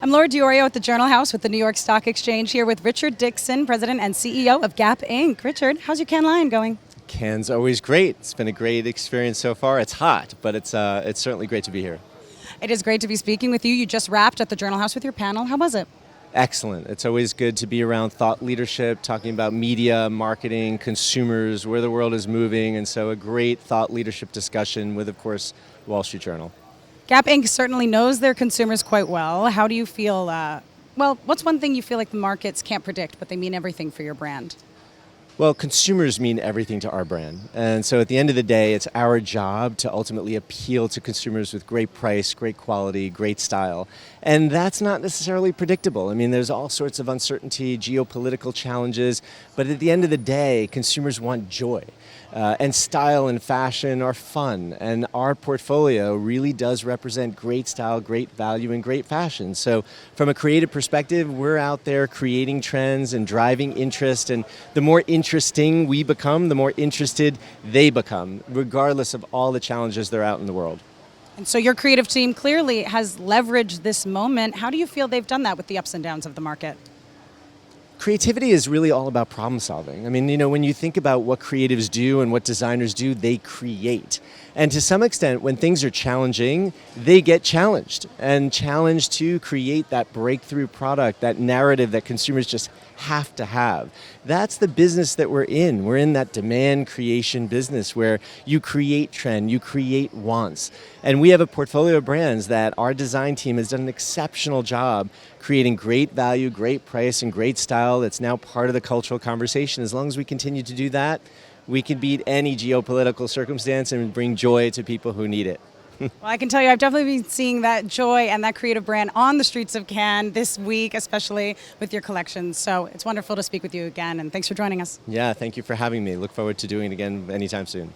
I'm Laura Diorio at the Journal House with the New York Stock Exchange here with Richard Dickson, President and CEO of Gap Inc. Richard, how's your Cannes line going? Cannes always great. It's been a great experience so far. It's hot, but it's certainly great to be here. It is great to be speaking with you. You just wrapped at the Journal House with your panel. How was it? Excellent. It's always good to be around thought leadership, talking about media, marketing, consumers, where the world is moving, and so a great thought leadership discussion with, of course, Wall Street Journal. Gap Inc. certainly knows their consumers quite well. How do you feel, what's one thing you feel like the markets can't predict, but they mean everything for your brand? Well, consumers mean everything to our brand. And so at the end of the day, it's our job to ultimately appeal to consumers with great price, great quality, great style. And that's not necessarily predictable. I mean, there's all sorts of uncertainty, geopolitical challenges, but at the end of the day, consumers want joy. And style and fashion are fun, and our portfolio really does represent great style, great value, and great fashion. So from a creative perspective, we're out there creating trends and driving interest, and the more interesting we become, the more interested they become, regardless of all the challenges that are out in the world. And so your creative team clearly has leveraged this moment. How do you feel they've done that with the ups and downs of the market? Creativity is really all about problem solving. I mean, when you think about what creatives do and what designers do, they create. And to some extent, when things are challenging, they get challenged and challenged to create that breakthrough product, that narrative that consumers just have to have. That's the business that we're in. We're in that demand creation business where you create trend, you create wants. And we have a portfolio of brands that our design team has done an exceptional job creating great value, great price, and great style that's now part of the cultural conversation. As long as we continue to do that, we can beat any geopolitical circumstance and bring joy to people who need it. Well, I can tell you, I've definitely been seeing that joy and that creative brand on the streets of Cannes this week, especially with your collections. So it's wonderful to speak with you again, and thanks for joining us. Yeah, thank you for having me. Look forward to doing it again anytime soon.